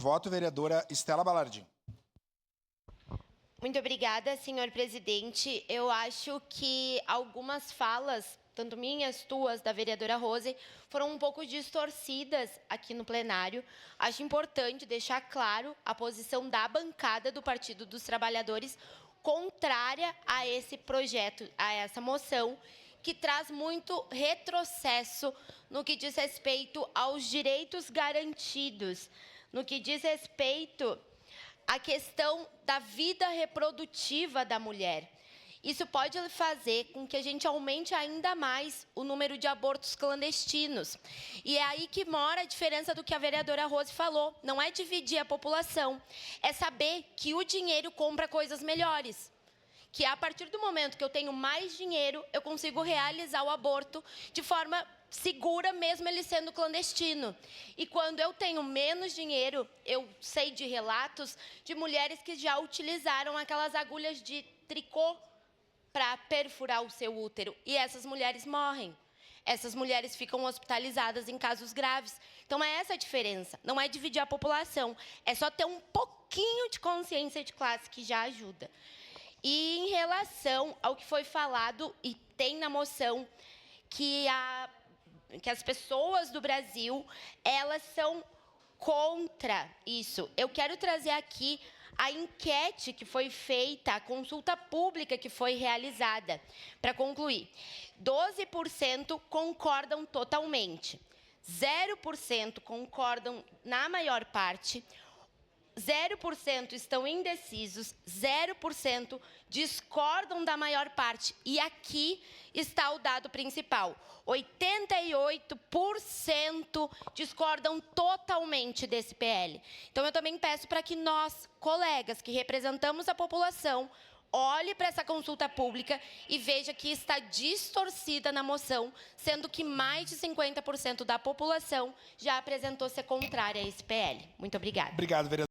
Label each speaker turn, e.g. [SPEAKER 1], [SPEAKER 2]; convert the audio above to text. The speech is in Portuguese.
[SPEAKER 1] Voto, vereadora Estela Balardim.
[SPEAKER 2] Muito obrigada, senhor presidente. Eu acho que algumas falas, tanto minhas, tuas, da vereadora Rose, foram um pouco distorcidas aqui no plenário. Acho importante deixar claro a posição da bancada do Partido dos Trabalhadores contrária a esse projeto, a essa moção, que traz muito retrocesso no que diz respeito aos direitos garantidos, no que diz respeito a questão da vida reprodutiva da mulher. Isso pode fazer com que a gente aumente ainda mais o número de abortos clandestinos. E é aí que mora a diferença do que a vereadora Rose falou. Não é dividir a população, é saber que o dinheiro compra coisas melhores. Que a partir do momento que eu tenho mais dinheiro, eu consigo realizar o aborto de forma segura, mesmo ele sendo clandestino. E quando eu tenho menos dinheiro, eu sei de relatos de mulheres que já utilizaram aquelas agulhas de tricô para perfurar o seu útero. E essas mulheres morrem. Essas mulheres ficam hospitalizadas em casos graves. Então, é essa a diferença. Não é dividir a população. É só ter um pouquinho de consciência de classe que já ajuda. E em relação ao que foi falado, e tem na moção, que as pessoas do Brasil, elas são contra isso. Eu quero trazer aqui a enquete que foi feita, a consulta pública que foi realizada. Para concluir, 12% concordam totalmente, 0% concordam na maior parte, 0% estão indecisos, 0% discordam da maior parte. E aqui está o dado principal. 88% discordam totalmente desse PL. Então, eu também peço para que nós, colegas que representamos a população, olhe para essa consulta pública e veja que está distorcida na moção, sendo que mais de 50% da população já apresentou ser contrária a esse PL. Muito obrigada.
[SPEAKER 1] Obrigado, vereadora.